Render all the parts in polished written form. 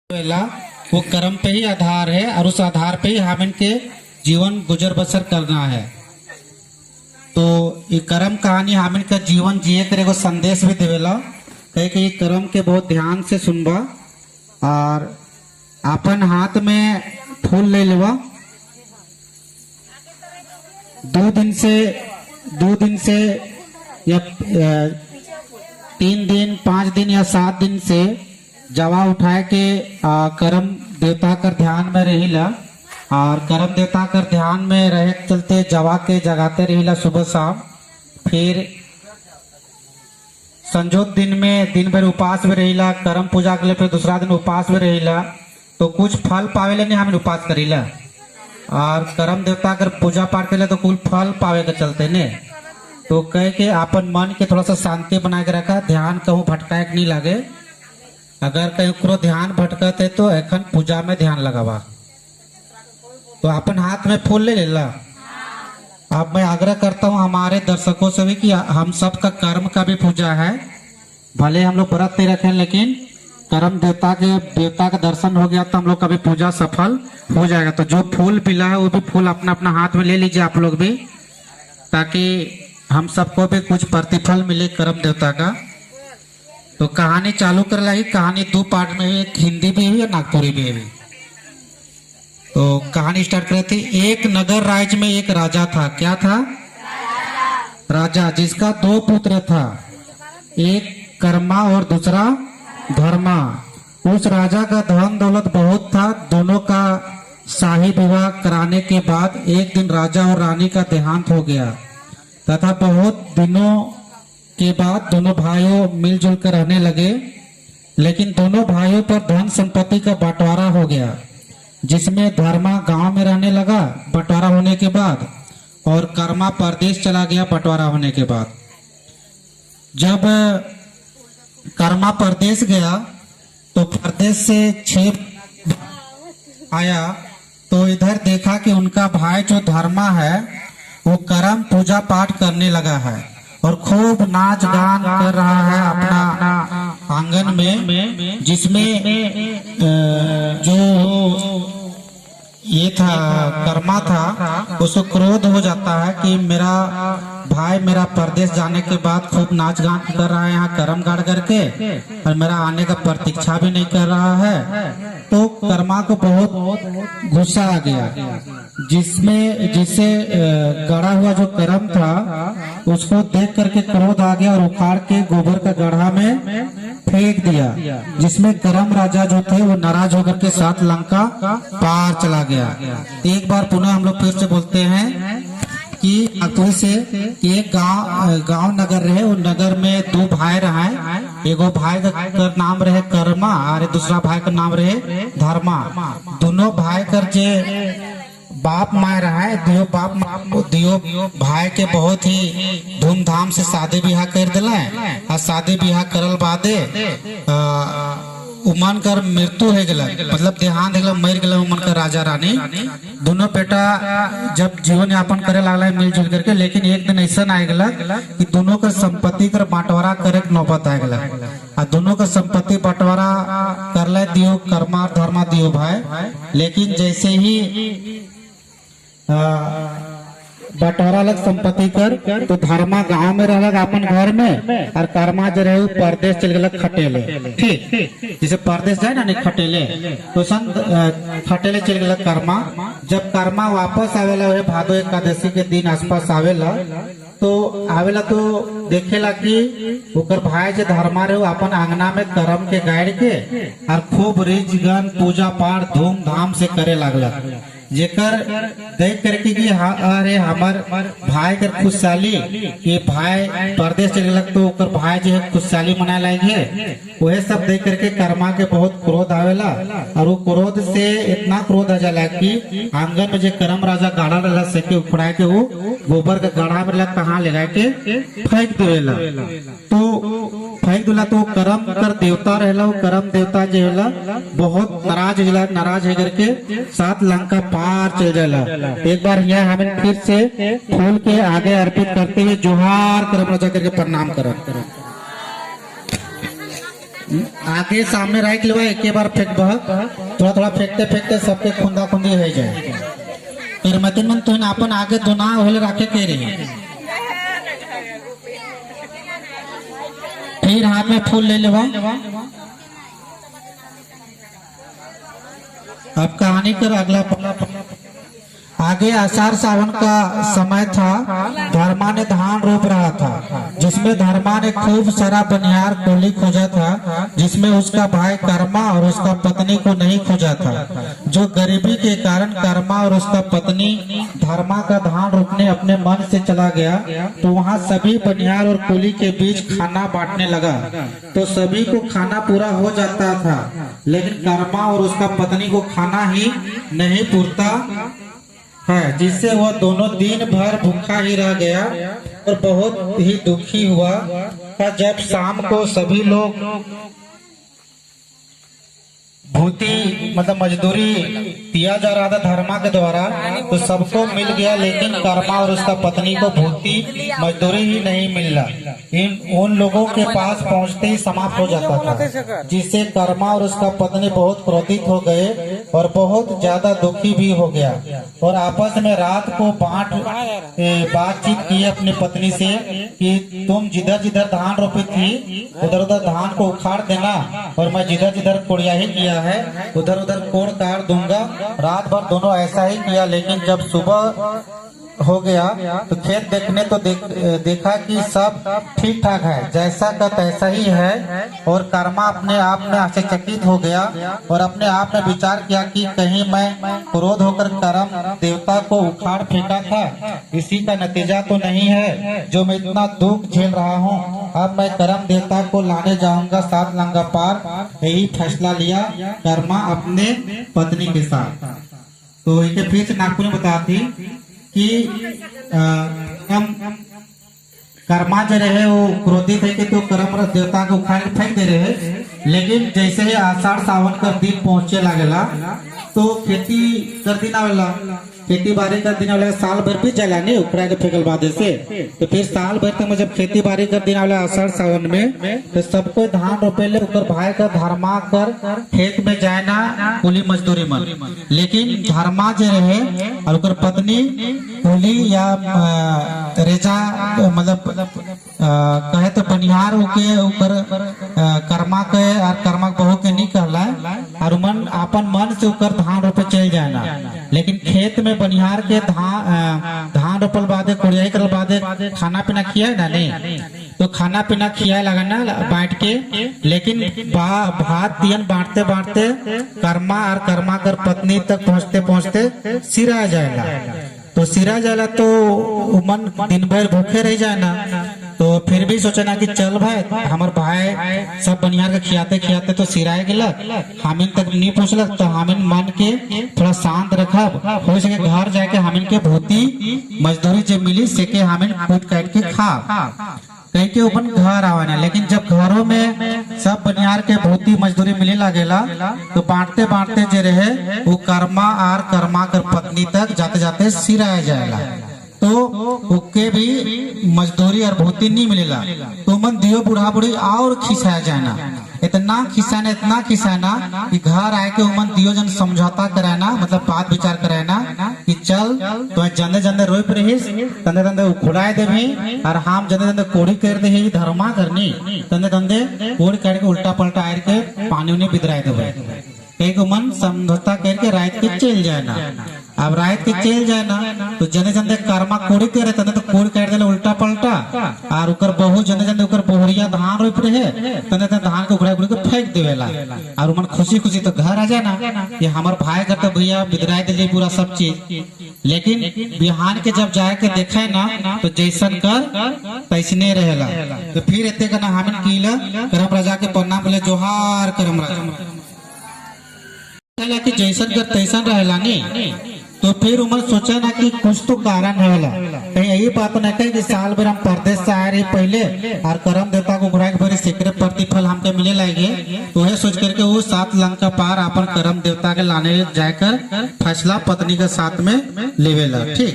पहला वो कर्म पे ही आधार है और उस आधार पे ही हम के जीवन गुजर बसर करना है। तो ये कर्म कहानी हम का जीवन जिए करे को संदेश भी देवेला कहे कि ये कर्म के बहुत ध्यान से सुनबा और अपन हाथ में फूल ले लेवा। 2 दिन से या 3 दिन 5 दिन या 7 दिन से जवा उठाए के कर्म देवता कर ध्यान में रहिला और कर्म देवता कर ध्यान में रहे चलते जवा के जगाते रहिला सुबह शाम। फिर संजोत दिन में दिन भर उपास में रहिला, कर्म पूजा के लिए फिर दूसरा दिन उपास में रहिला। तो कुछ फल पावेला नहीं हम उपास करीला और कर्म देवता कर पूजा पाठ के तो कुल फल पावे के चलते ने। तो कह के अपन मन के थोड़ा सा शांति बना के रखा, ध्यान कहूँ भटकाए नहीं लागे। अगर कहीं करो ध्यान भटकते तो एखन पूजा में ध्यान लगावा। तो अपन हाथ में फूल ले लेला। अब मैं आग्रह करता हूँ हमारे दर्शकों से भी कि हम सब का कर्म का भी पूजा है, भले हम लोग व्रत नहीं रखें लेकिन कर्म देवता का दर्शन हो गया तो हम लोग का भी पूजा सफल हो जाएगा। तो जो फूल पिला है वो भी फूल अपना अपना हाथ में ले लीजिए आप लोग भी, ताकि हम सबको भी कुछ प्रतिफल मिले कर्म देवता का। तो कहानी चालू कर लाई। कहानी 2 पार्ट में है, एक हिंदी भी है नागपुरी भी है। तो कहानी स्टार्ट करे थी। एक नगर राज्य में एक राजा था। क्या था? राजा, जिसका 2 पुत्र था, एक कर्मा और दूसरा धर्मा। उस राजा का धन दौलत बहुत था। दोनों का शाही विवाह कराने के बाद एक दिन राजा और रानी का देहांत हो गया तथा बहुत दिनों के बाद दोनों भाइयों मिलजुल कर रहने लगे। लेकिन दोनों भाइयों पर धन संपत्ति का बंटवारा हो गया, जिसमें धर्मा गांव में रहने लगा बंटवारा होने के बाद और कर्मा परदेश चला गया बंटवारा होने के बाद। जब कर्मा परदेश गया तो परदेश से 6 आया तो इधर देखा कि उनका भाई जो धर्मा है वो कर्म पूजा पाठ करने लगा है और खूब नाच गान कर रहा है अपना आंगन में, जिसमें जो ये था कर्मा था उसको क्रोध हो जाता है कि मेरा भाई मेरा परदेश जाने के बाद खूब नाच गान कर रहा है यहाँ कर्म गाड़ करके और मेरा आने का प्रतीक्षा भी नहीं कर रहा है। तो कर्मा को बहुत गुस्सा आ गया, जिससे गड़ा हुआ जो कर्म था उसको देख करके क्रोध आ गया और उखाड़ के गोबर का गड्ढा में फेंक दिया, जिसमें कर्म राजा जो थे वो नाराज होकर के 7 लंका पार चला गया। एक बार पुनः हम लोग फिर से बोलते हैं कि नागपुर से एक गांव नगर रहे। वो नगर में 2 भाई रहे। एगो भाई का नाम रहे कर्मा और दूसरा भाई का नाम रहे धर्मा। दोनों भाई कर जे बाप माय रहा है, दियो भाई के बहुत ही धूमधाम से शादी ब्याह कर दिला और शादी ब्याह करल बादे उमन कर मृत्यु हो गया, मतलब देहांत हो गया, मर गया उमन का राजा रानी। दोनों बेटा जब जीवन यापन करे लगला मिलजुल करके, लेकिन एक दिन ऐसा आ गया कि दोनों का संपत्ति कर बंटवारा करे नौबत आ गया और दोनों का संपत्ति बंटवारा कर ले दियो कर्मा धर्मा दियो भाई। लेकिन जैसे ही बंटवारा लग संपत्ति कर तो धर्मा गांव में रह लगा अपन घर में और कर्मा जो रहे परदेश चल गया खटेले। ठीक, जैसे परदेश जाए ना नहीं खटेले, तो खटेले चल गया कर्मा। जब कर्मा वापस आवेला वही भादो एकादशी के दिन आसपास आवेला तो देखेला कि ओकर भाई जो धर्मा रहे अपन आंगना में कर्म के गाड़ के और खूब रिजगन पूजा पाठ धूमधाम से करे लगला, जेकर देख करके कि अरे हमार भाई कर खुशहाली, ये भाई परदेश चले लग तो ओकर भाई जो है खुशहाली मनाए लागे। वह सब देख करके कर्मा के बहुत क्रोध आवेला और वो क्रोध से इतना क्रोध आ जाला कि आंगन में जो कर्म राजा गाड़ा रहा सके उखड़ा के वो गोबर का गड्ढा में कहाँ लगा के फेंक देवेला। तो फेंक दिला तो कर्म कर देवता रहला, वो कर्म देवता जो है बहुत नाराज है करके 7 लंका पार चल जाला। एक बार यहाँ हमें फिर से फूल के आगे अर्पित करते हुए जोहार कर्म राजा करके प्रणाम करो। आगे सामने रख लेवा, एक बार फेंक बह, थोड़ा थोड़ा फेंकते फेंकते सबके खुंदा खुंदी हो जाए। फिर मतिन मन तुम अपन आगे दोना होले रखे के रही। फिर हाथ में फूल ले लेवा। अब कहानी कर अगला पन्ना। आगे आषाढ़ सावन का समय था। धर्मा ने धान रोप रहा था, जिसमें धर्मा ने खूब सारा बनियार कोली खोजा था, जिसमें उसका भाई कर्मा और उसका पत्नी को नहीं खोजा था। जो गरीबी के कारण कर्मा और उसका पत्नी धर्मा का धान रोपने अपने मन से चला गया, तो वहाँ सभी बनियार और कोली के बीच खाना बांटने लगा। तो सभी को खाना पूरा हो जाता था, लेकिन कर्मा और उसका पत्नी को खाना ही नहीं पूरता है, जिससे वह दोनों दिन भर भूखा ही रह गया और बहुत ही दुखी हुआ। जब शाम को सभी लोग भूती मतलब मजदूरी दिया जा रहा था धर्मा के द्वारा, तो सबको मिल गया, लेकिन कर्मा और उसका पत्नी को भूती मजदूरी ही नहीं मिला। उन लोगों के पास पहुंचते ही समाप्त हो जाता था, जिससे कर्मा और उसका पत्नी बहुत क्रोधित हो गए और बहुत ज्यादा दुखी भी हो गया, और आपस में रात को बातचीत की अपनी पत्नी से कि तुम जिधर जिधर धान रोपी थी उधर उधर धान को उखाड़ देना, और मैं जिधर जिधर कोड़िया ही किया है उधर उधर कोड़ काट दूंगा। रात भर दोनों ऐसा ही किया, लेकिन जब सुबह हो गया तो खेत देखने तो देखा कि सब ठीक ठाक है, जैसा का तैसा ही है। और कर्मा अपने आप में आश्चर्यचकित हो गया और अपने आप में विचार किया कि कहीं मैं क्रोध होकर कर्म देवता को उखाड़ फेंका था, इसी का नतीजा तो नहीं है जो मैं इतना दुख झेल रहा हूँ। अब मैं कर्म देवता को लाने जाऊंगा 7 लंका पार। यही फैसला लिया कर्मा अपने पत्नी के साथ। तो इसे फिर से नागपुर में बताती कि हम कर्मा जो रहे वो क्रोधित है कि तो कर्म देवता को उखाड़ के फेंक दे रहे, लेकिन जैसे ही आषाढ़ सावन का दिन पहुंचे लगेला तो खेती कर दिन आवेला, खेती बाड़ी कर दिन आवेला, साल भर भी जला नहीं उखड़ा के फेंकल बाद से। तो फिर साल भर तक जब खेती बाड़ी कर दिन आवेला आषाढ़ सावन में, तो सबको धान रोपेले उकर भाई का धर्मा कर खेत में जाए ना कुली मजदूरी मन, लेकिन धर्मा जो रहे और उकर पत्नी कुली या रेजा मतलब कहे तो बनिहार के ऊपर कर्मा के और कर्मा बहू के नहीं कहला, और मन अपन मन से उकर धान रोपे चल जाना। लेकिन खेत में बनिहार के धान रोपल बादे कोड़ियाई करल बादे खाना पीना खिया ना नहीं, तो खाना पीना खिया लगाना बांट के, लेकिन भात दियन बांटते बांटते कर्मा और कर्मा कर पत्नी तक पहुंचते पहुंचते सिरा जाएगा। तो सिरा जाला तो मन दिन भर भूखे रह जाए ना, तो फिर भी सोचना कि चल भाई हमार भाई सब बनिहार के खियाते खियाते तो सिराए गेलक, हमिन तक नहीं पहुंचलक, तो हमिन मन के थोड़ा शांत रखब, हो सके घर जाके हमिन के भूती मजदूरी जो मिली से के हमिन खुद काट के खा कह के अपन घर आवाना। लेकिन जब घरों में सब बनिहार के भूती मजदूरी मिले लगेला, तो बांटते बांटते जो रहे वो कर्मा और कर्मा कर पत्नी तक जाते जाते सिराया जाएगा, तो उके भी मजदूरी और भूती नहीं मिलेला। तो मन दियो बुढ़ा बुढ़ी और खिसाया जाना, इतना खिसाना कि घर आए के उमन दियो जन समझौता कराना, मतलब बात विचार कराना कि चल तो जंदे जंदे रोप रहीस तंदे तंदे उखड़ाए देवी, और हम जंदे जंदे कोड़ी कर दे धर्मा करनी, तंदे तंदे कोड़ी कर के उल्टा पलटा आयर के पानी उन्हें बिदराए देवे, एक मन समझौता करके रात के चल जाए ना। अब रात के चल जाए ना तो जने जने कर्मा कोड़ी करे तने तो कोड़ी काट देले उल्टा पलटा, और उकर बहु जने जने उकर बहुरिया धान रोप रहे तने तने धान को उखड़ा उखड़ा के फेंक देवेला, और मन खुशी खुशी तो घर आ जाए ना कि हमार भाई का तो भैया बिदराई दिले पूरा सब चीज। लेकिन बिहान के जब जाए के देखे ना तो जैसन कर तैसने रहेला। तो फिर एते का ना हमिन कीला करम राजा के प्रणाम बोले जोहार करम राजा कि जैसन कर तैसन रहेला नहीं। तो फिर उमर सोचा ना कि कुछ तो कारण रहेला, कहीं यही बात न कही कि साल भर हम परदेश से आए रहे पहले और करम देवता को घुराए भरे शीघ्र प्रतिफल हमके मिले लागे, तो यह सोच करके वो 7 लंका पार अपन करम देवता के लाने जाकर फैसला पत्नी के साथ में लेवेला। ठीक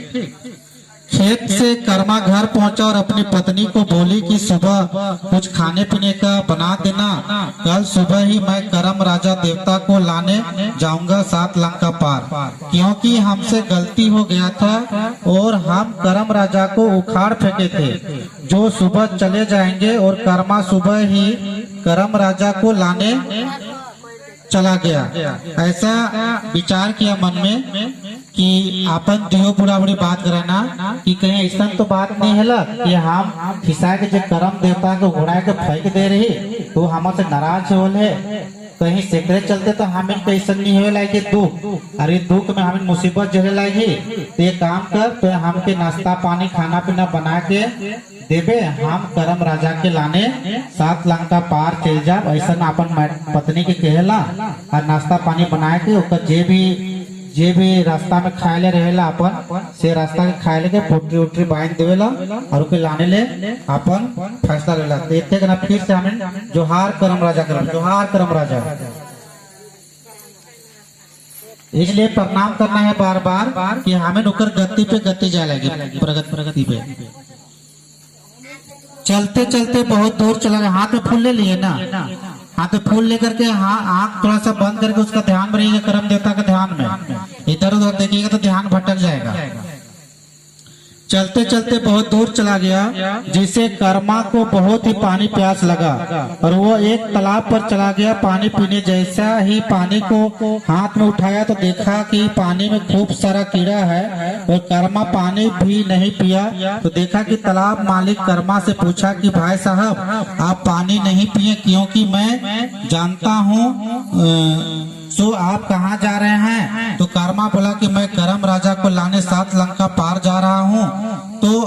खेत से कर्मा घर पहुंचा और अपनी पत्नी को बोली कि सुबह कुछ खाने पीने का बना देना, कल सुबह ही मैं करम राजा देवता को लाने जाऊंगा 7 लंका पार, क्योंकि हमसे गलती हो गया था और हम करम राजा को उखाड़ फेंके थे। जो सुबह चले जाएंगे और कर्मा सुबह ही करम राजा को लाने चला गया। ऐसा विचार किया मन में कि अपन दियो बुढ़ा बुढ़ी बात करे ना कि कहीं ऐसा तो बात नहीं है कि हम खिसा के जो करम देवता को घुड़ा के फेंक दे रही तो हमसे नाराज होल है, कहीं सेकरे चलते तो हमें कैसा नहीं हो लागे दुख, अरे दुख में हमें मुसीबत झेले लागी। तो ये काम कर, तो हमके नाश्ता पानी खाना पीना बना के देवे, हम करम राजा के लाने 7 लंका पार चल जाब, ऐसा अपन पत्नी के कहला और नाश्ता पानी बना के ओकर जे भी रास्ता में खाए ले रहेला अपन से रास्ता के खाए लेके पोटरी उटरी बांध देवेला और उके लाने ले अपन फैसला लेला। देखते कि ना फिर से हमें जोहार करम राजा करम, जोहार करम राजा। इसलिए प्रणाम करना है बार बार कि हमें नुकर गति पे गति जाए लगे, प्रगति पे। चलते चलते बहुत दूर चला गया, हाथ में फूल ले लिए ना, हाथ में फूल लेकर के आँख थोड़ा सा बंद करके उसका ध्यान में रहिएगा, करम देवता के ध्यान में, इधर उधर देखिएगा तो ध्यान भटक जाएगा। चलते चलते बहुत दूर चला गया, जिससे कर्मा को बहुत ही पानी प्यास लगा और वो एक तालाब पर चला गया पानी पीने। जैसा ही पानी को हाथ में उठाया तो देखा कि पानी में खूब सारा कीड़ा है और कर्मा पानी भी नहीं पिया। तो देखा कि तालाब मालिक कर्मा से पूछा कि भाई साहब आप पानी नहीं पिए क्योंकि मैं जानता हूँ तो आप कहाँ जा रहे हैं? तो कर्मा बोला कि मैं करम राजा को लाने 7 लंका पार जा रहा हूँ। तो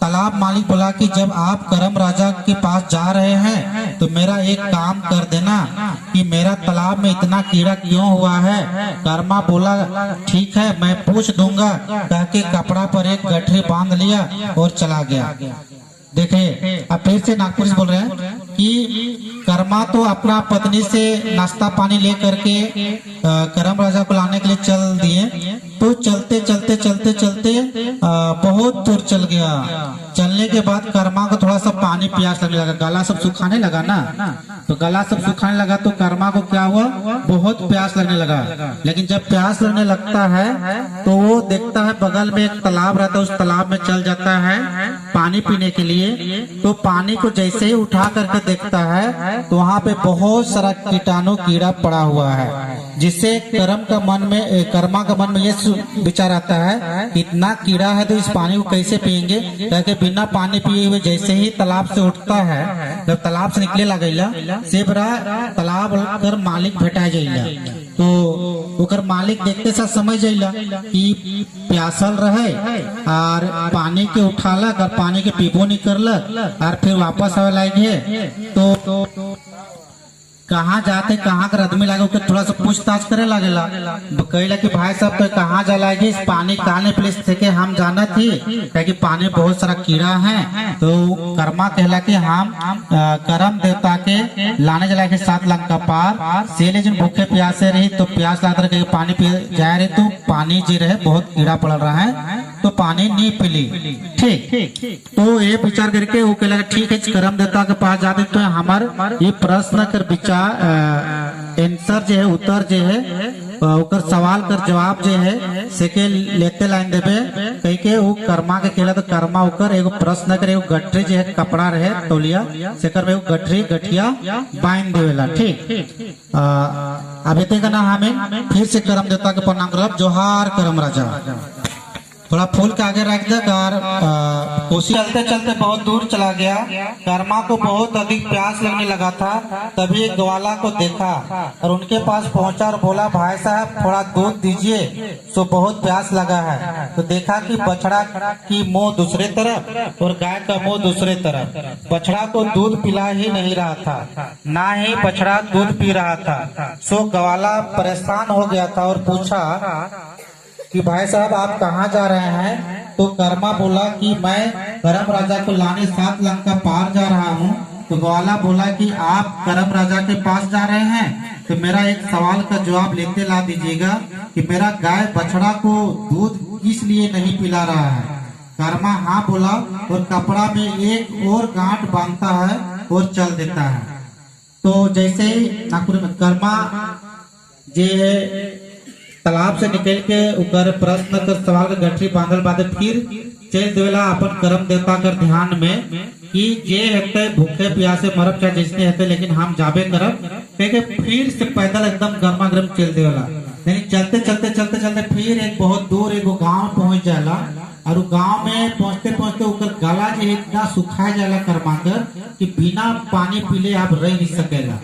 तालाब मालिक बोला कि जब आप करम राजा के पास जा रहे हैं तो मेरा एक काम कर देना कि मेरा तालाब में इतना कीड़ा क्यों हुआ है। कर्मा बोला ठीक है मैं पूछ दूंगा, कह के कपड़ा पर एक गठरी बांध लिया और चला गया। देखे अब फिर से नागपुर से बोल रहे हैं कि कर्मा तो अपना पत्नी से नाश्ता पानी ले करके करम राजा को लाने के लिए चल दिए। तो चलते चलते चलते चलते बहुत दूर चल गया। चलने के बाद कर्मा को थोड़ा सा पानी प्यास लगने लगा, गला सब सुखाने लगा ना, तो गला सब सुखाने लगा तो कर्मा को क्या हुआ, बहुत प्यास लगने लगा। लेकिन जब प्यास लगने लगता है तो वो देखता है बगल में एक तालाब रहता है, उस तालाब में चल जाता है पानी पीने के लिए। तो पानी को जैसे ही उठा करके देखता है तो वहाँ पे बहुत सारा कीटाणु कीड़ा पड़ा हुआ है, जिससे कर्मा का मन में ये विचार आता है इतना कीड़ा है तो इस पानी को कैसे पिएंगे, ताकि बिना पानी पिए हुए जैसे ही तालाब से उठता है, जब तालाब से निकले लगेला से बड़ा तालाब कर मालिक भेटा जाइला। तो ओकर मालिक देखते साथ समझ जाइला कि प्यासल रहे और पानी के उठालक और पानी के पीबो नहीं करलक और फिर वापस आवे लागे। तो कहाँ जाते कहाँ कर आदमी लागे ओके थोड़ा सा पूछताछ करे लागेला, कहला कि भाई साहब तो कहाँ जा लागे, इस पानी काने प्लेस थे हम जाना थी क्योंकि पानी बहुत सारा कीड़ा है। तो कर्मा कहला कि हम करम देवता के लाने चला के 7 लंका पार सेले जिन भूखे प्यासे रही तो प्यास लाकर के पानी पी जा रहे तो पानी जी रहे बहुत कीड़ा पड़ रहा है तो पानी नहीं पिली। ठीक, तो ये विचार करके वो कहला ठीक है करम देवता के पास जाते तो हमार ये प्रश्न कर विचार आंसर जो है उत्तर जो है ओकर सवाल कर जवाब जो है से के लेते लाइन देवे कह के वो कर्मा के केला। तो कर्मा ओकर एगो प्रश्न करे एगो गठरी जो है कपड़ा रहे तौलिया से कर में गठरी गठिया बांध देवेला। ठीक, अभी तक ना हमें फिर से करम देवता के प्रणाम करब। जोहार करम राजा। थोड़ा फूल के आगे रख दे और कोशिश चलते चलते बहुत दूर चला गया। कर्मा को बहुत अधिक प्यास लगने लगा था, तभी एक ग्वाला को देखा और उनके पास पहुंचा और बोला भाई साहब थोड़ा दूध दीजिए, तो बहुत प्यास लगा है। तो देखा कि बछड़ा की मुंह दूसरे तरफ और गाय का मुंह दूसरे तरफ। बछड़ा को दूध पिला ही नहीं रहा था, ना ही बछड़ा दूध पी रहा था। सो ग्वाला परेशान हो गया था और पूछा कि भाई साहब आप कहाँ जा रहे हैं? तो कर्मा बोला कि मैं करम राजा को लाने 7 लंका पार जा रहा हूँ। तो ग्वाला बोला कि आप करम राजा के पास जा रहे हैं तो मेरा एक सवाल का जवाब लेते ला दीजिएगा कि मेरा गाय बछड़ा को दूध किस लिए नहीं पिला रहा है। कर्मा हाँ बोला और कपड़ा में एक और गांठ बांधता है और चल देता है। तो जैसे ही नागपुर में कर्मा जे तालाब से निकल के ऊपर प्रश्न कर सवाल के गठरी बांधल बांधे फिर चल देवेला अपन कर्म देवता कर ध्यान में कि जे हेते भूखे प्यासे मरब चाहे जिसने हेते लेकिन हम जाबे करब कहे फिर से पैदल एकदम गर्मा गर्म चल देवेला। यानी चलते चलते चलते चलते फिर एक बहुत दूर एगो गांव पहुंच जाला और गांव में पहुंचते पहुंचते ऊपर गला जो इतना सुखाए जाला कर्मा कर कि बिना पानी पीले आप रह नहीं सकेला।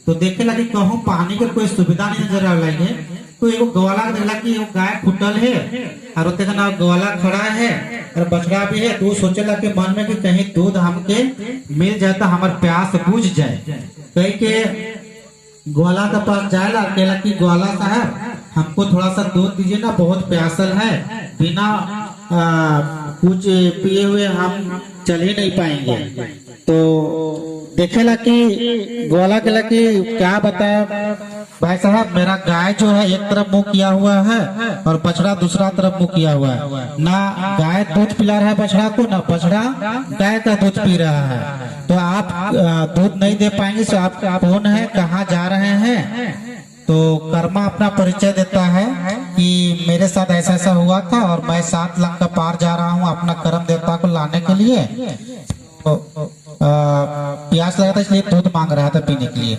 तो देखे लगे कहूँ पानी के कोई सुविधा नहीं नजर आ रही है। तो एगो ग्वाला देखला कि एगो गाय फुटल है और उतने का नाम ग्वाला खड़ा है और बछड़ा भी है। तो सोचेला के मन में कि कहीं दूध हमके मिल जाए तो हमार प्यास बुझ जाए। कहीं के ग्वाला के पास जाएला कहला कि ग्वाला साहब हमको थोड़ा सा दूध दीजिए ना, बहुत प्यासल है, बिना कुछ पिए हुए हम चल ही नहीं पाएंगे। तो देखेला कि ग्वाला कहला कि क्या बताया भाई साहब, मेरा गाय जो है एक तरफ मुंह किया हुआ है और बछड़ा दूसरा तरफ मुंह किया हुआ है। ना गाय दूध पिला रहा है बछड़ा को, ना बछड़ा गाय का दूध पी रहा है। तो आप दूध नहीं दे पाएंगे। तो आप कौन है, कहाँ जा रहे हैं? तो कर्मा अपना परिचय देता है कि मेरे साथ ऐसा ऐसा हुआ था और मैं 7 लंका पार जा रहा हूँ अपना कर्म देवता को लाने के लिए। तो प्यास लगा था इसलिए दूध मांग रहा था पीने के लिए।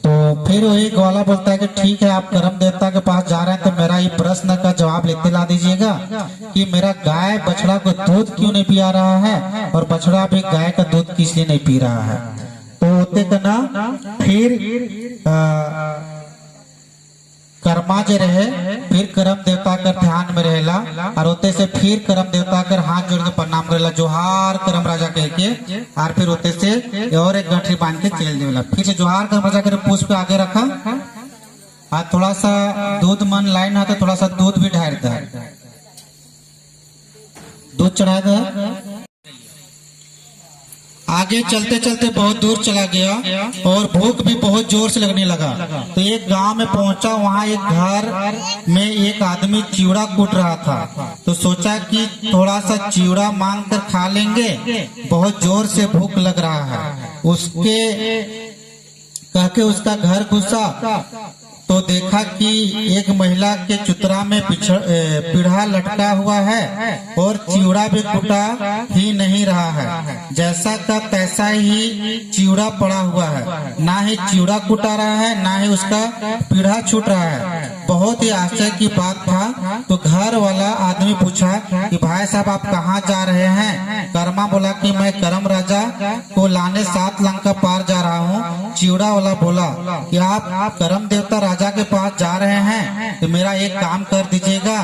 तो फिर वही ग्वाला बोलता है कि ठीक है, आप कर्म देवता के पास जा रहे हैं तो मेरा ये प्रश्न का जवाब लेते ला दीजिएगा कि मेरा गाय बछड़ा को दूध क्यों नहीं पिया रहा है और बछड़ा भी गाय का दूध किस लिए नहीं पी रहा है। तो होते ना फिर कर्मा जे रहे फिर कर्म देवता कर ध्यान में रहेला और होते से फिर कर्म देवता कर हाथ जोड़ के प्रणाम करेला, जोहार कर्म राजा कह के। और फिर होते से और एक गठरी बांध के चल देवेला। फिर से जोहार कर्म राजा कर पूछ पे आगे रखा और थोड़ा सा दूध मन लाइन है तो थोड़ा सा दूध भी ढार दे, दूध चढ़ा दे। आगे चलते चलते बहुत दूर चला गया और भूख भी बहुत जोर से लगने लगा। तो एक गांव में पहुंचा, वहां एक घर में एक आदमी चिवड़ा कूट रहा था। तो सोचा कि थोड़ा सा चिवड़ा मांग कर खा लेंगे, बहुत जोर से भूख लग रहा है। उसके कह के उसका घर घुसा तो देखा कि एक महिला के चुतरा में पीढ़ा लटका हुआ है और चिवड़ा भी टूटा ही नहीं रहा है। जैसा का तैसा ही चिवड़ा पड़ा हुआ है, ना ही चिवड़ा कुटा रहा है ना ही उसका पीढ़ा छूट रहा है। बहुत ही आश्चर्य की बात था। तो घर वाला आदमी पूछा कि भाई साहब आप कहाँ जा रहे हैं? कर्मा बोला कि मैं कर्म राजा को लाने 7 लंका पार जा रहा हूँ। चिवड़ा वाला बोला कि आप कर्म देवता राजा के पास जा रहे हैं तो मेरा एक काम कर दीजिएगा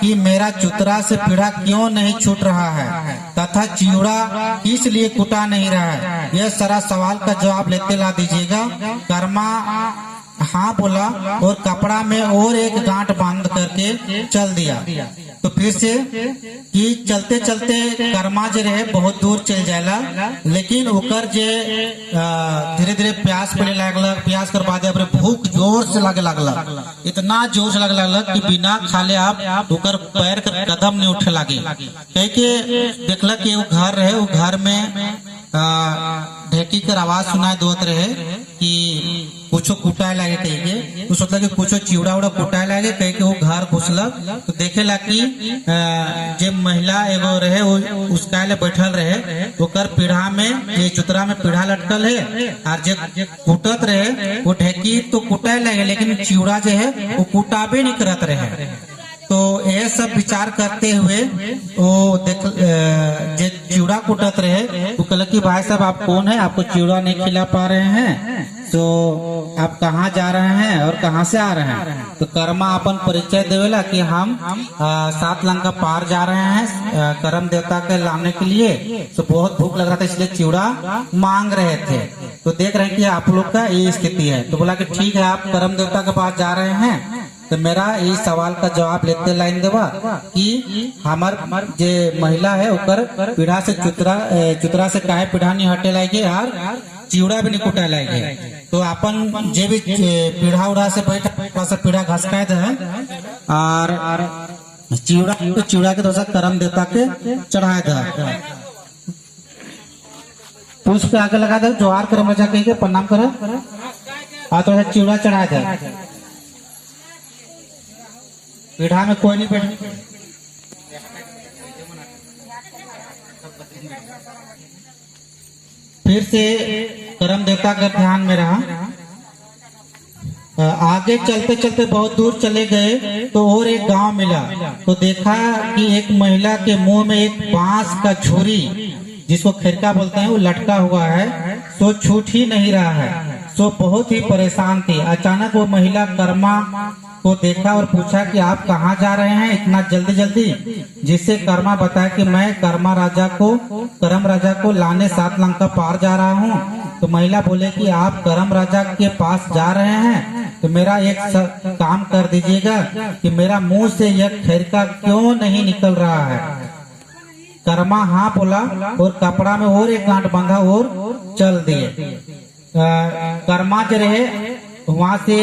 कि मेरा चुतरा से पीढ़ा क्यों नहीं छूट रहा है तथा चिवड़ा किस लिए कुटा नहीं रहा है, यह सारा सवाल का जवाब लेते ला दीजिएगा। कर्मा हाँ बोला और कपड़ा में और एक गांठ बांध करके चल दिया। तो फिर से कि चलते चलते कर्मा जे रहे बहुत दूर चल जाएला, लेकिन ओकर जे धीरे धीरे प्यास पड़े लगलक। प्यास कर बाद भूख जोर से लगे लगलक, इतना जोर से लगे लगलक कि बिना खाले आप ओकर पैर के कदम नहीं उठे लगे। कह के देखलक कि वो घर रहे, वो घर में ढेकी कर आवाज सुनाई देत रहे कि कुछो कुटाए लगे कह के। तो सोचला कि कुछो चिवड़ा उड़ा कुटाए लगे कह के वो घर घुसलक। तो देखेला कि जे महिला एगो रहे वो उसका ले बैठल रहे, ओकर पीढ़ा में ये चुतरा में पीढ़ा लटकल है और जे कुटत रहे वो ढेकी तो कुटाए लगे लेकिन चिवड़ा जो है वो कुटाबे नहीं करत रहे। तो यह सब विचार करते हुए वो देख जे चिवड़ा कुटत रहे वो कहला कि भाई साहब आप कौन है, आपको चिवड़ा नहीं खिला पा रहे हैं, तो आप कहाँ जा रहे हैं और कहाँ से आ रहे हैं? तो कर्मा अपन परिचय देवेला कि हम 7 लंका पार जा रहे हैं कर्म देवता के लाने के लिए। तो बहुत भूख लग रहा था इसलिए चिवड़ा मांग रहे थे। तो देख रहे हैं कि आप लोग का ये स्थिति है। तो बोला कि ठीक है, आप कर्म देवता के पास जा रहे हैं तो मेरा इस सवाल का जवाब लेते लाइन देवा कि हमार जे महिला है ओकर पीढ़ा से चुतरा से काहे पीढ़ा नहीं हटे लागे और चिवड़ा भी नहीं कुटा लागे। तो अपन जे भी पीढ़ा उड़ा से बैठ थोड़ा सा पीढ़ा घसकाए दे और चिवड़ा तो चिवड़ा के थोड़ा सा कर्म देवता के चढ़ाया था। पुष्प के आगे लगा दे, जोहार कर्म राजा कह के प्रणाम करो और थोड़ा सा चिवड़ा चढ़ाया था। पीढ़ा में कोई नहीं बैठे। फिर से कर्म देवता का ध्यान में रहा। आगे चलते चलते बहुत दूर चले गए तो और एक गांव मिला, तो देखा कि एक महिला के मुंह में एक बांस का छुरी, जिसको खिरका बोलते हैं, वो लटका हुआ है, सो छूट ही नहीं रहा है। सो बहुत ही परेशान थी। अचानक वो महिला कर्मा को देखा और पूछा कि आप कहाँ जा रहे हैं इतना जल्दी जल्दी, जिससे कर्मा बताया कि मैं कर्म राजा को लाने 7 लंका पार जा रहा हूँ। तो महिला बोले कि आप कर्म राजा के पास जा रहे हैं तो मेरा एक काम कर दीजिएगा कि मेरा मुंह से यह खिरका क्यों नहीं निकल रहा है। कर्मा हाँ बोला और कपड़ा में और एक गांठ बांधा और चल दिए। कर्मा जो रहे वहां से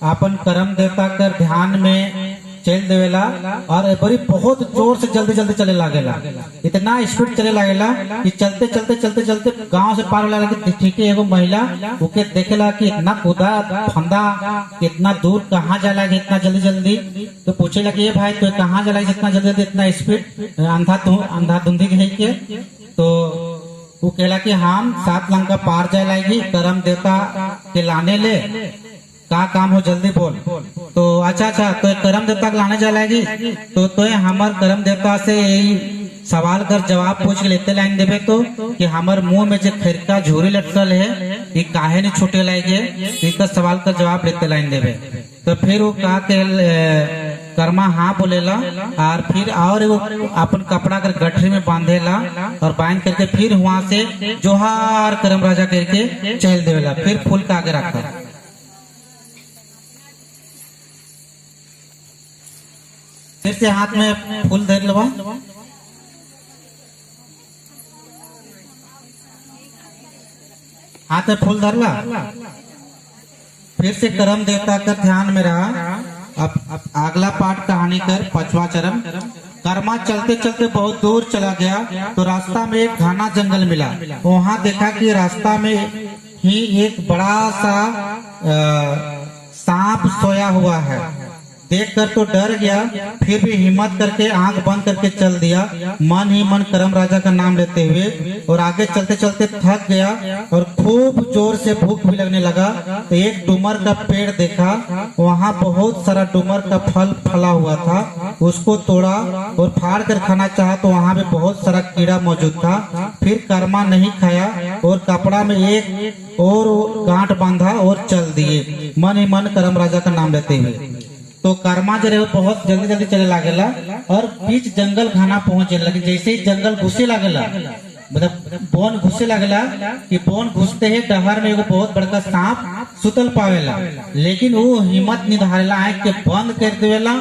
अपन कर्म देवता कर ध्यान में चल देवेला और बड़ी बहुत जोर से जल्दी जल्दी चले लागेला। इतना स्पीड चले लागेला कि चलते चलते चलते चलते गांव से पार लगा कि ठीक है एगो महिला उके देखेला कि इतना कूदा फंदा इतना दूर कहाँ जाला इतना जल्दी जल्दी। तो पूछेला कि ये भाई तो कहाँ जाला इतना जल्दी जल्दी इतना स्पीड अंधाधुंधी के। तो वो कहला कि हम 7 लंका पार जाए लागी कर्म देवता के लाने ले, का काम हो जल्दी बोल। तो अच्छा तो कर्म देवता के लाने जाएगी तो हमार कर्म देवता से यही सवाल कर जवाब पूछ के लेते लाइन देवे तो कि हमार मुंह में जो खिरका झूरी लटकल है ये काहे नहीं छूटे लागे, इसका सवाल कर जवाब लेते लाइन देवे। तो फिर वो कहा के कर्मा हाँ बोलेला और फिर और वो अपन कपड़ा कर गठरी में बांधेला और बांध करके फिर वहां से जोहार कर्म राजा करके चल देवेला। फिर फूल का आगे रखा, फिर से हाथ में फूल धर लवा, हाथ में फूल धरला। फिर से कर्म देवता का ध्यान में रहा। अब अगला पाठ कहानी कर 5वां चरण। कर्मा चलते चलते बहुत दूर चला गया तो रास्ता में एक घना जंगल मिला। वहां देखा कि रास्ता में ही एक बड़ा सा सांप सोया हुआ है। देखकर तो डर गया, फिर भी हिम्मत करके आंख बंद करके चल दिया, मन ही मन कर्म राजा का नाम लेते हुए। और आगे चलते चलते थक गया और खूब जोर से भूख भी लगने लगा। तो एक डूमर का पेड़ देखा, वहाँ बहुत सारा डूमर का फल फला हुआ था। उसको तोड़ा और फाड़ कर खाना चाहा तो वहाँ पे बहुत सारा कीड़ा मौजूद था। फिर कर्मा नहीं खाया और कपड़ा में एक और गांठ बांधा और चल दिए, मन ही मन कर्म राजा का नाम लेते हुए। तो कर्मा जो रहे बहुत जल्दी जल्दी चले लागेला और बीच जंगल घना पहुंचे लगे। जैसे ही जंगल घुसे लागेला, मतलब बोन घुसे लागेला कि बोन घुसते ही डहर में एगो बहुत बड़का सांप सुतल पावेला, लेकिन वो हिम्मत नहीं धारेला, आँख के बंद कर देवेला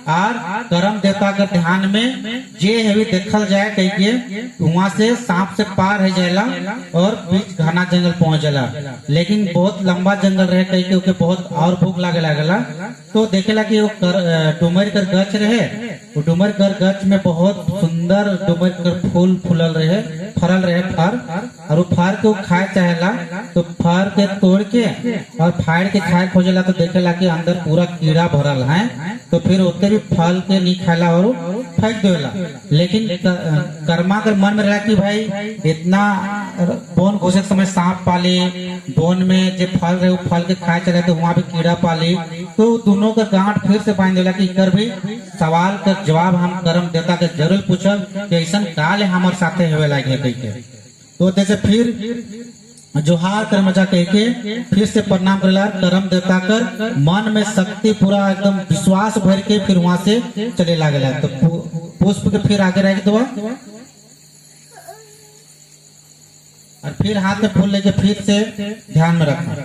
और कर्म देवता के ध्यान में जे है देखल जाए कहिए वहां से सांप से पार है जाएला और बीच घना जंगल पहुंच जाला। लेकिन बहुत लंबा जंगल रहे कहिए उके बहुत और भूख लागे लागला। तो देखेला कि वो डुमर कर गछ रहे, वो डुमर कर गछ में बहुत सुंदर डुमर कर फूल फूलल रहे, फरल रहे फर, और वो फर के वो खाए चाहेला। तो फर के तोड़ के और फाड़ के खाए खोजेला तो देखेला कि अंदर पूरा कीड़ा भरल है। तो फिर उतने भी फल के नहीं खाला और फेंक देला। लेकिन कर्मा कर मन में रहा कि भाई इतना बोन घुसे समय सांप पाले, बोन में जो फल रहे वो फल के खाए चले तो वहां भी कीड़ा पाले। तो दोनों का गांठ फिर से बांध देला कि कर भी सवाल का जवाब हम कर्म देवता के जरूर पूछब कि ऐसा काल हमारे साथे हुए लागे कह के। तो जैसे फिर जोहार कर्म राजा कह के फिर से प्रणाम करेला कर्म देवता कर मन में शक्ति पूरा एकदम विश्वास भर के फिर वहां से चले लागेला। तो पुष्प के फिर आगे रख दो और फिर हाथ में फूल लेके फिर से ध्यान में रखना।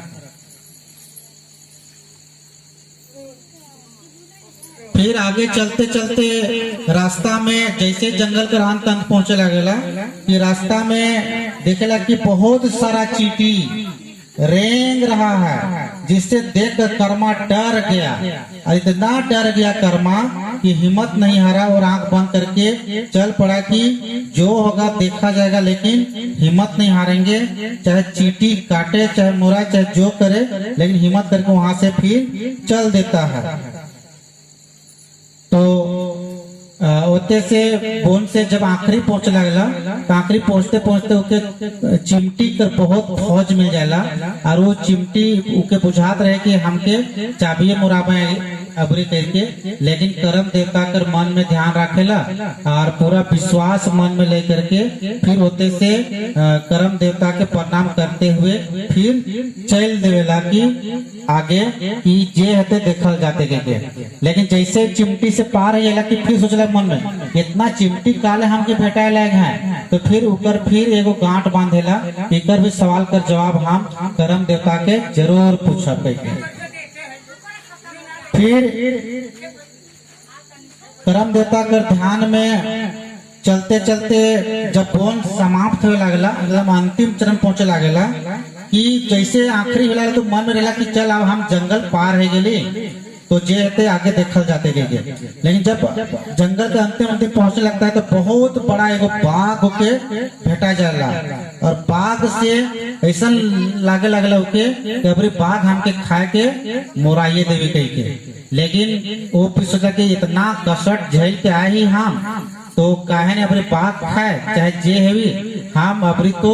फिर आगे चलते चलते रास्ता में जैसे जंगल के अंत अंत पहुंचे लगेला कि रास्ता में देखेला कि बहुत सारा चींटी रेंग रहा है, जिससे देखकर कर्मा डर गया और इतना डर गया कर्मा कि हिम्मत नहीं हारा और आंख बंद करके चल पड़ा कि जो होगा देखा जाएगा, लेकिन हिम्मत नहीं हारेंगे, चाहे चींटी काटे, चाहे मुरा, चाहे जो करे, लेकिन हिम्मत करके वहां से फिर चल देता है। तो ओते से बोन से जब आखिरी पहुंच लगला, तो आखिरी पहुंचते पहुंचते ओके चिमटी कर बहुत फौज मिल जाएला, और वो चिमटी उके बुझात रहे कि हमके चाबिये मुराबे अबरी करके, लेकिन करम देवता कर मन में ध्यान रखेला और पूरा विश्वास मन में लेकर के फिर होते से करम देवता के प्रणाम करते हुए फिर चल देवेला कि आगे कि जे हते देखल जाते के। लेकिन जैसे चिमटी से पार है कि फिर सोचला मन में इतना चिमटी काले हमके भेटाए लायक है, तो फिर ऊपर फिर एगो गांठ बांधेला, इकर भी सवाल कर जवाब हम करम देवता के जरूर पूछब के। फिर करम देवता कर ध्यान में चलते चलते जब बोन समाप्त होने लगला, मतलब अंतिम चरण पहुंचे लगेला कि जैसे आखिरी होला तो मन में रहला कि चल अब हम जंगल पार है गेली, तो जे हते आगे देखल जाते गए। लेकिन जब जंगल के अंतिम अंतिम पहुंचने लगता है तो बहुत बड़ा एगो बाघ होके भेटा जाला, और बाघ से ऐसा लागे लगला ओके कि अबरी बाघ हमके खाए के मोराइए देवे कही के। लेकिन वो फिर सोचा कि इतना कसट झेल के आए ही हम, तो काहे ने अबरी बाघ खाए चाहे जे हेवी, हम अबरी तो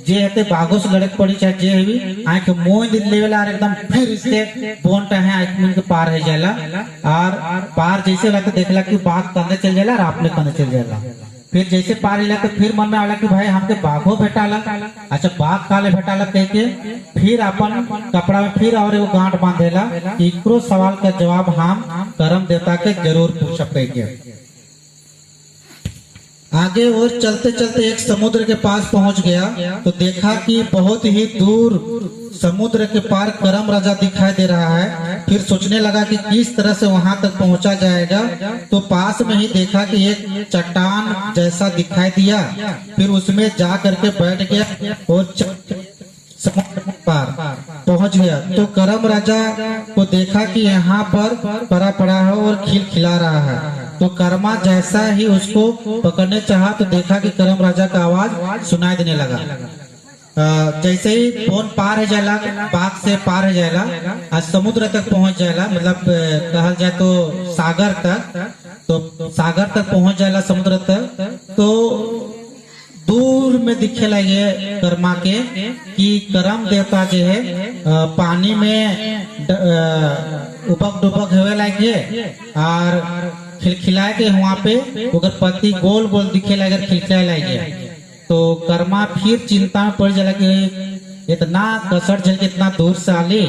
जे हते बाघों से लड़क पड़ी, चाहे जे हेवी आंख मोह लेवेला, और एकदम फिर इसके बोन टहे आंख में के पार है जाला, और पार जैसे होला तो देखला कि बाघ कंधे चल जाला और आपने कंधे चल जाला। फिर जैसे पार हिला तो फिर मन में आला कि भाई हमके बाघो भेटाला, अच्छा बाघ काले भेटाला कह के फिर अपन कपड़ा में फिर और एगो गांठ बांधेला। इकरो सवाल का जवाब हम करम देवता के जरूर पूछब कह के। आगे और चलते चलते एक समुद्र के पास पहुंच गया, तो देखा कि बहुत ही दूर समुद्र के पार करम राजा दिखाई दे रहा है। फिर सोचने लगा कि किस तरह से वहां तक पहुंचा जाएगा, तो पास में ही देखा कि एक चट्टान जैसा दिखाई दिया, फिर उसमें जा करके बैठ गया और समुद्र पार पहुंच गया। तो करम राजा को देखा कि यहाँ पर पड़ा पड़ा है और खिलखिला रहा है, तो कर्मा जैसा ही उसको पकड़ने चाहा तो देखा कि करम राजा का आवाज सुनाई देने लगा। जैसे ही फोन पार है जाएला, बाघ से पार है जाएला, आज समुद्र तक पहुंच जाएला, मतलब कहल जाए तो सागर तक, तो सागर तक पहुंच जाएला समुद्र तक। तो दूर में दिखे लगे कर्मा के कि करम देवता जो है पानी में उपक डुबक होवे लगे, और खिलखिलाए के वहाँ पे अगर पति गोल गोल दिखे लगे, खिलखिलाए लगे, तो कर्मा फिर चिंता में पड़ जाला कि इतना कसर झल के इतना दूर से आली,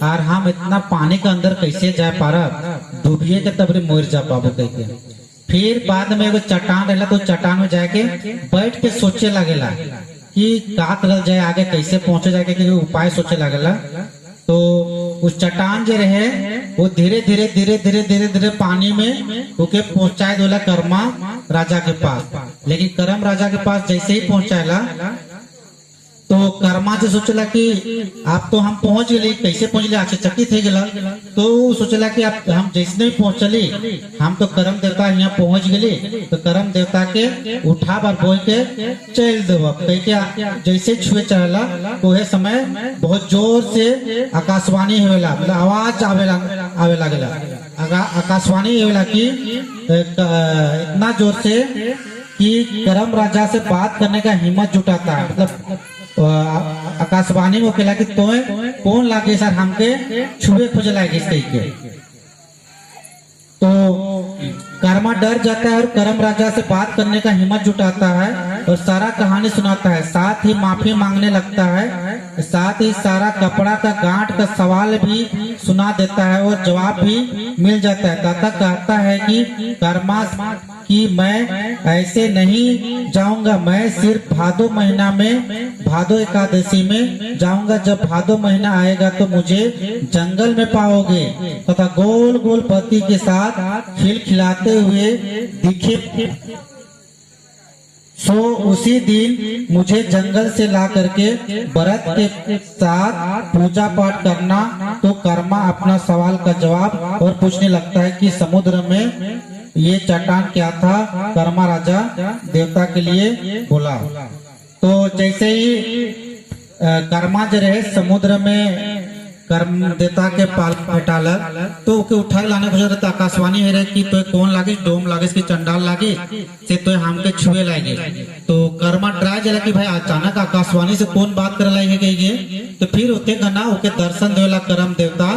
और हम इतना पानी के अंदर कैसे जा पारब, डूबिए के तब मोर जा पाबो कह के। फिर बाद में एगो चट्टान रहला, तो चट्टान में जाके बैठ के सोचे लगेला कि का करल जाए, आगे कैसे पहुंचे जाके कि उपाय सोचे लगेला। तो उस चट्टान जो रहे वो धीरे धीरे धीरे धीरे धीरे धीरे पानी में ओके पहुंचाए दोला कर्मा राजा के पास। लेकिन करम राजा के पास जैसे ही पहुंचाएला, तो कर्मा से सोचला कि आप तो हम पहुंच गए, कैसे पहुंच गए, आश्चर्यचकित है गला। तो सोचला कि आप हम जैसे नहीं पहुंचली, हम तो करम देवता यहाँ पहुंच गए, तो करम देवता के उठा बार बोल के चल देव कह के जैसे छुए चढ़ला, तो है समय बहुत जोर से आकाशवाणी होवेला, मतलब आवाज आवे लागेला, आकाशवाणी होवेला कि इतना जोर से कि करम राजा से बात करने का हिम्मत जुटाता है। मतलब आकाशवाणी में कहला कि तो कौन लागे सर हमके छुए खोज लागे इस के। तो कर्मा डर जाता है और करम राजा से बात करने का हिम्मत जुटाता है और सारा कहानी सुनाता है, साथ ही माफी मांगने लगता है, साथ ही सारा कपड़ा का गांठ का सवाल भी सुना देता है और जवाब भी मिल जाता है। दाता कहता है कि कर्मा कि मैं ऐसे नहीं जाऊंगा, मैं सिर्फ भादो महीना में, भादो एकादशी में जाऊंगा। जब भादो महीना आएगा तो मुझे जंगल में पाओगे तथा गोल गोल पत्ती के साथ खिलखिलाते हुए दिखे सो उसी दिन मुझे जंगल से ला करके व्रत के साथ पूजा पाठ करना। तो कर्मा अपना सवाल का जवाब और पूछने लगता है कि समुद्र में ये चट्टान क्या था। कर्मा राजा देवता के लिए बोला। तो जैसे ही कर्मा जो रहे समुद्र में कर्म देवता के पाल हटाला तो ओके उठा लाने को जरूरत आकाशवाणी है रे कि तो कौन लागे डोम लागे कि चंडाल लागे से तो हमके छुए लागे। तो कर्मा ट्राई जला कि भाई अचानक आकाशवाणी से कौन बात करे लागे कहिए। तो फिर उते गना ओके दर्शन देला कर्म देवता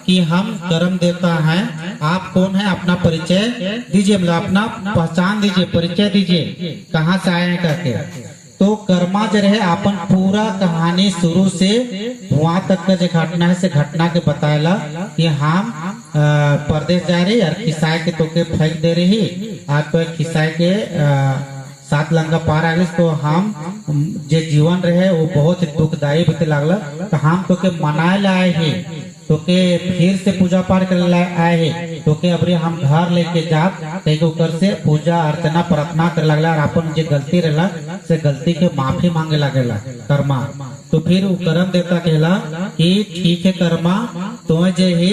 कि हम कर्म देवता हैं, आप कौन है अपना परिचय दीजिए, मतलब अपना पहचान दीजिए, परिचय दीजिए, कहाँ से आए हैं करके। तो कर्मा जो रहे अपन पूरा कहानी शुरू से वहां तक का जो घटना है से घटना के बताएला कि हम परदेश जा रही और खिसाए के तो के फेंक दे रही आप तो खिसाए के 7 लंका पार आ गई। तो हम जो जीवन रहे वो बहुत दुखदायी बीते लगला। तो हम तो के मनाए लाए ही तो के फिर से पूजा पाठ कर आए है तो के अबरे हम घर लेके जात कहीं ऊपर से पूजा अर्चना प्रार्थना करे लगला और अपन जो गलती रहला से गलती के माफी मांगे लगेला कर्मा। तो फिर वो कर्म देवता कहला कि ठीक है कर्मा तो जे ही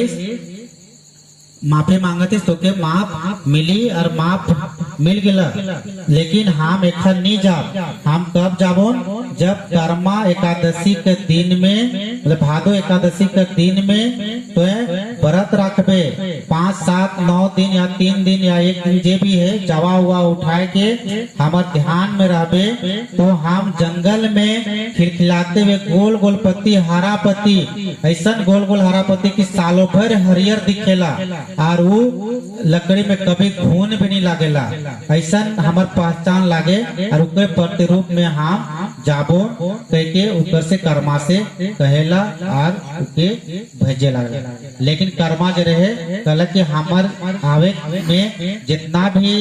माफी मांगते तो के माफ मिली और माफ मिल गया। लेकिन हम एक नहीं जाब, हम कब जाबो जब कर्मा एकादशी के दिन में मतलब भादो एकादशी के दिन में तो व्रत रखबे 5, 7, 9 दिन या 3 दिन या 1 दिन जे भी है जवा हुआ उठाए के हमार ध्यान में रहबे। तो हम जंगल में खिलखिलाते हुए गोल गोल पत्ती हरा पत्ती ऐसा गोल गोल हरा पत्ती की सालों भर हरियर दिखेला और वो लकड़ी में कभी घून भी नहीं लागेला, ऐसा हमार पहचान लागे और उसके प्रतिरूप में हम जाबो कह के ऊपर से कर्मा से कहेला और उके भेजे लगे। लेकिन कर्मा जो रहे कहला कि हमार आवे में जितना भी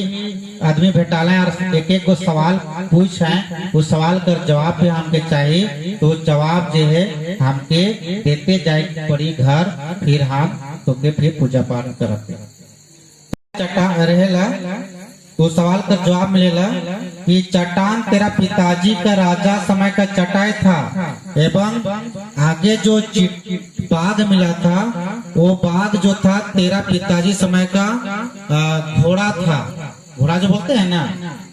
आदमी भेटाला और एक एक को सवाल पूछ है उस सवाल कर जवाब भी हमके चाहिए। तो जवाब जो है हमके देते जाए पड़ी घर, फिर हम तो के फिर पूजा पाठ करते चट्टान रहेला। तो सवाल का जवाब मिलेला कि चट्टान तेरा पिताजी का राजा समय का चटाई था एवं आगे जो बाघ मिला था वो बाघ जो था तेरा पिताजी समय का घोड़ा था। घोड़ा जो बोलते हैं ना,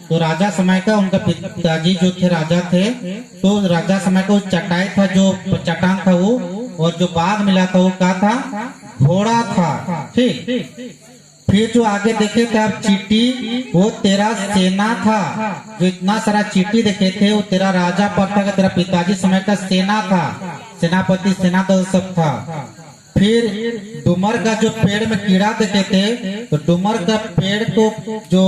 तो राजा समय का उनका पिताजी जो थे राजा थे तो राजा समय का वो चटाई था जो चट्टान था वो, और जो बाघ मिला था वो क्या था, घोड़ा था। ठीक, फिर जो आगे देखे थे आप चीटी वो तेरा सेना था, जो इतना सारा चीटी देखे थे वो तेरा राजा पर था, तेरा पिताजी समय का सेना था, सेनापति सेना दल सब था। फिर डुमर का जो पेड़ में कीड़ा देखे थे तो डुमर का पेड़ को जो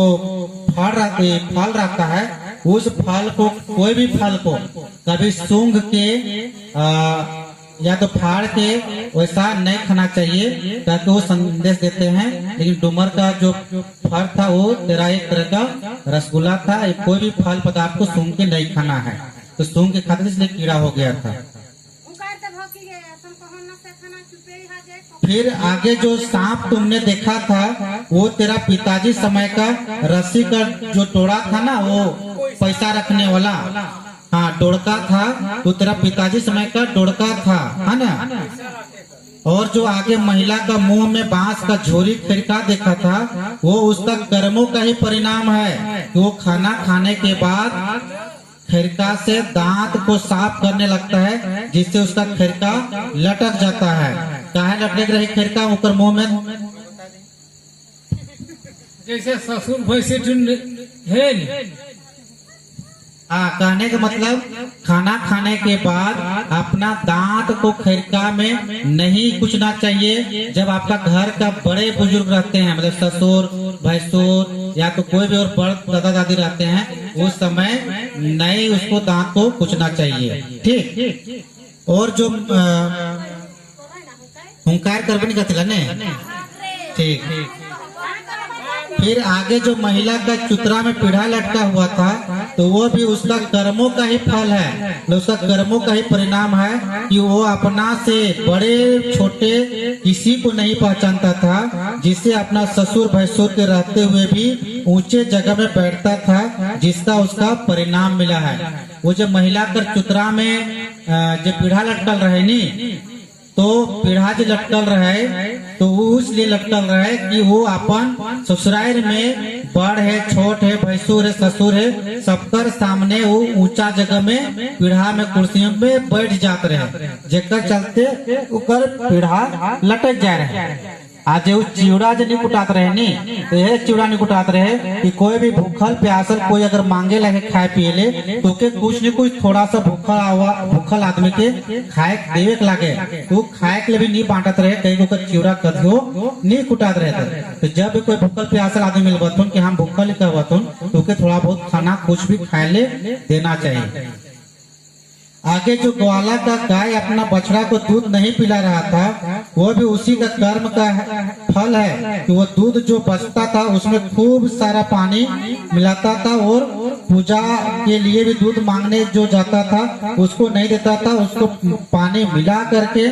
फल रहता है उस फल को कोई भी फल को कभी सूंघ के या तो फाड़ के वैसा नहीं खाना चाहिए ताकि वो संदेश देते हैं। लेकिन डुमर का जो फल था वो तेरा एक तरह का रसगुल्ला था, कोई भी फल पदार्थ को सूंघ के नहीं खाना है, तो सूंघ के खाते इसलिए कीड़ा हो गया था। फिर आगे जो सांप तुमने देखा था वो तेरा पिताजी समय का रस्सी का जो टोड़ा था ना, वो पैसा रखने वाला, हाँ डोड़का था, तो तेरा पिताजी समय का डोड़का था, है ना। और जो आगे महिला का मुंह में बांस का झोरी खिड़का देखा था वो उसका कर्मों का ही परिणाम है कि वो खाना खाने के बाद खिड़का से दांत को साफ करने लगता है जिससे उसका खिड़का लटक जाता है। काहे लटक रही खिड़का ऊपर मुंह में, जैसे ससुर भैंसे है। कहने का मतलब खाना खाने के बाद अपना दांत को खिड़का में नहीं कुचना चाहिए। जब आपका घर का बड़े बुजुर्ग रहते हैं, मतलब ससुर भैंसुर या तो कोई भी और बड़ दादा दादी रहते हैं, उस समय नहीं उसको दांत को कुचना चाहिए। ठीक, और जो हुंकार करबनी का ने, ठीक। फिर आगे जो महिला का चुतरा में पीढ़ा लटका हुआ था तो वो भी उसका कर्मों का ही फल है, उसका कर्मों का ही परिणाम है कि वो अपना से बड़े छोटे किसी को नहीं पहचानता था, जिससे अपना ससुर भैंसुर के रहते हुए भी ऊंचे जगह में बैठता था, जिसका उसका परिणाम मिला है। वो जब महिला कर चुतरा में जब पीढ़ा लटकल रहे नी, तो पीढ़ा जो लटकल रहे तो वो इसलिए लटकल रहे कि वो अपन ससुराल में बड़ है, छोट है, भैंसुर है, ससुर है, सबकर सामने वो ऊंचा जगह में पीढ़ा में कुर्सियों में बैठ जाते रहे, जेकर चलते ऊपर पीढ़ा लटक जा रहे। आज वो चिवड़ा जो नहीं कुटात रहे नी, तो यह चिवड़ा नहीं कुटात रहे कि कोई भी भूखल प्यासल कोई अगर मांगे लगे खाए पिए ले, तो के कुछ न कुछ थोड़ा सा भूखल आदमी के खाए देवे के लागे, तो खाए के लिए भी नहीं बांटत रहे, कहीं को चिवड़ा कदियो नहीं कुटात रहे थे। तो जब भी कोई भूखल प्यासल आदमी मिल बतुन कि हम भूखल कहबतुन, तो के थोड़ा बहुत खाना कुछ भी खाए ले देना चाहिए। आगे जो ग्वाला का गाय अपना बछड़ा को दूध नहीं पिला रहा था, वो भी उसी का कर्म का फल है कि वो दूध जो बचता था उसमें खूब सारा पानी मिलाता था, और पूजा के लिए भी दूध मांगने जो जाता था उसको नहीं देता था, उसको पानी मिला करके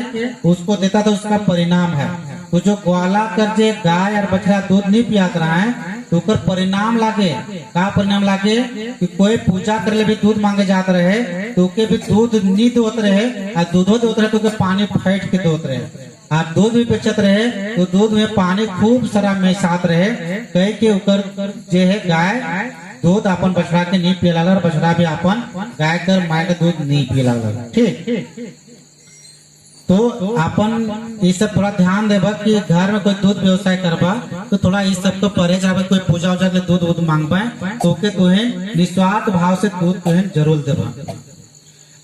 उसको देता था, उसका परिणाम है। तो जो ग्वाला कर जे गाय और बछड़ा दूध नहीं पियात रहा है, तो ओकर परिणाम लागे, का परिणाम लागे कि कोई पूजा करे ले भी दूध मांगे जात रहे, तो के भी दूध नहीं दोत रहे, और दूधो दोत रहे तो के पानी फेंट के दोत रहे, और दूध भी बेचत रहे तो दूध में पानी खूब सारा मिसात रहे, कह के ओकर जे है गाय दूध अपन बछड़ा के नहीं पिला, और बछड़ा भी अपन गाय कर माय का दूध नहीं पिला। ठीक, तो अपन ये सब थोड़ा ध्यान देबा कि घर में कोई दूध व्यवसाय करबा तो थोड़ा इस सब तो परहेज रहे, कोई पूजा उजा के दूध मांगबा तो के तुहे निस्वार्थ भाव से दूध तुहे जरूर देबा।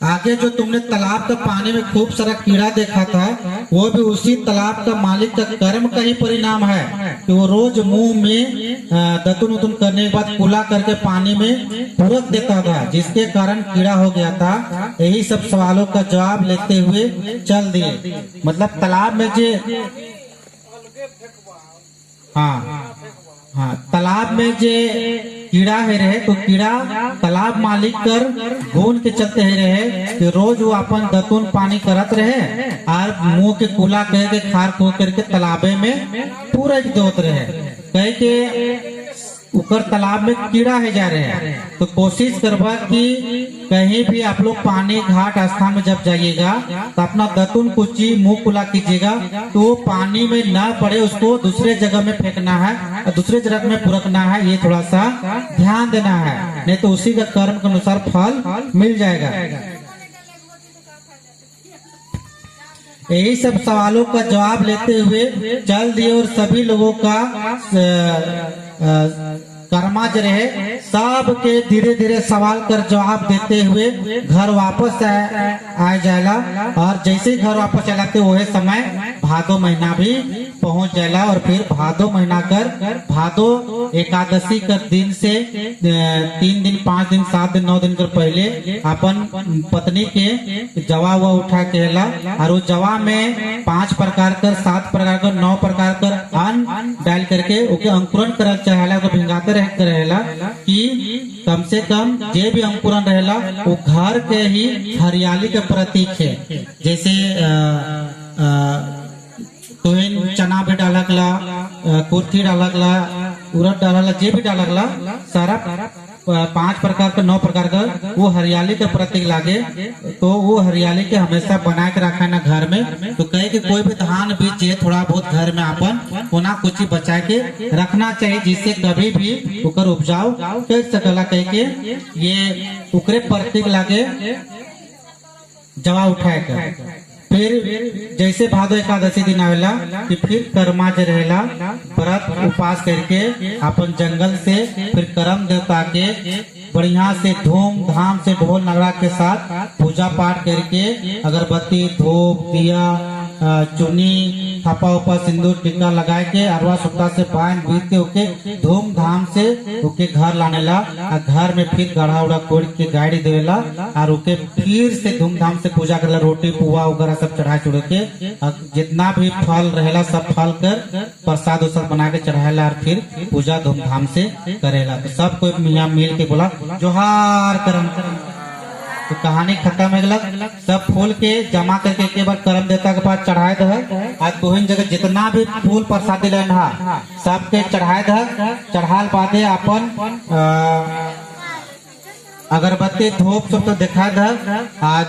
आगे जो तुमने तालाब का पानी में खूब सारा कीड़ा देखा था, वो भी उसी तालाब का मालिक का कर्म का ही परिणाम है कि वो रोज मुंह में दतुन उतुन करने के बाद कुला करके पानी में पूरक देता था, जिसके कारण कीड़ा हो गया था। यही सब सवालों का जवाब लेते हुए चल दिए। मतलब तालाब में जे हाँ तालाब में जे कीड़ा है रहे, तो कीड़ा तालाब मालिक कर गुण के चलते है रहे कि रोज वो अपन दतुन पानी करत रहे और मुंह के कुला कह के खार खो करके तालाबे में पूरा दोत रहे, कह के ऊपर तालाब में कीड़ा है जा रहे हैं। तो कोशिश करवा कि कहीं भी आप लोग पानी घाट स्थान में जब जाइएगा तो अपना दतुन कुची मुंह कुला कीजिएगा, तो वो पानी में ना पड़े, उसको दूसरे जगह में फेंकना है और दूसरे जगह में पुरकना है, ये थोड़ा सा ध्यान देना है, नहीं तो उसी का कर्म के अनुसार फल मिल जाएगा। यही सब सवालों का जवाब लेते हुए चल दिए और सभी लोगों का कर्मा जो रहे सब के धीरे धीरे सवाल कर जवाब देते हुए घर वापस आ जाएगा। और जैसे ही घर वापस चलाते वही समय भादो महीना भी पहुंच जाएगा। और फिर भादो महीना कर भादो एकादशी कर दिन से 3 दिन 5 दिन 7 दिन 9 दिन कर पहले अपन पत्नी के जवा हुआ उठा के ला, और उस जवा में 5 प्रकार कर 7 प्रकार कर 9 प्रकार कर अन्न डाल करके ओके अंकुरन करल चाहेला, तो भिंगाते रहेला कि कम से कम जे भी अंकुरन रहेला वो घर के ही हरियाली के प्रतीक है। जैसे तुहिन चना भी डालकला, कुर्थी डालकला, उड़द डालकला, जे भी डालकला सारा 5 प्रकार का 9 प्रकार का वो हरियाली के प्रतीक लागे। तो वो हरियाली के हमेशा बना के रखा है ना घर में। तो कहे कि कोई भी धान बीज है थोड़ा बहुत घर में अपन कोना कुछ बचा के रखना चाहिए, जिससे कभी भी उकर उपजाऊ कर सकला। कह के ये उकरे प्रतीक लागे जवा उठाए कर। फिर जैसे भादो एकादशी दिन आवेला कि फिर कर्मा जो रहेला व्रत उपास करके अपन जंगल से फिर करम देवता के बढ़िया से धूमधाम से ढोल नगड़ा के साथ पूजा पाठ करके अगरबत्ती धूप दिया चुनी थपा उपा सिंदूर टीका लगाए के अरवा सुता से पान बीत के ओके धूमधाम से ओके घर लाने ला और घर में फिर गढ़ा उड़ा कोड़ के गाड़ी देवेला और ओके फिर से धूमधाम से पूजा करेला, रोटी पुआ वगैरह सब चढ़ा चुड़ के और जितना भी फल रहेला सब फल कर प्रसाद उसाद बना के चढ़ाएला और फिर पूजा धूमधाम से करेला। तो सब कोई यहाँ मिल के बोला जोहार करम। तो कहानी खत्म हो गया। सब फूल के जमा करके एक बार करम देवता के पास चढ़ाए दे। आज दोहिन जगह जितना भी फूल प्रसाद लेन हा सबके चढ़ाए दे। चढ़ाल बादे अपन अगरबत्ती धूप सब तो दिखा दे। आज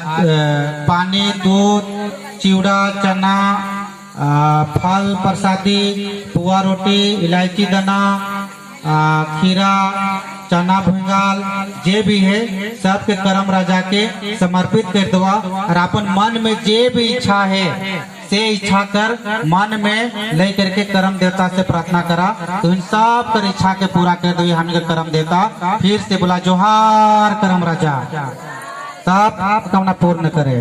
पानी दूध चिवड़ा चना फल प्रसादी पुआ रोटी इलायची दाना खीरा चना भुंगाल जे भी है सबके करम राजा के समर्पित कर दवा और अपन मन में जे भी इच्छा है से इच्छा कर मन में ले करके करम देवता से प्रार्थना करा तो इन सब कर इच्छा के पूरा कर दो। हम करम देवता फिर से बोला जोहार करम राजा सब कामना पूर्ण करे।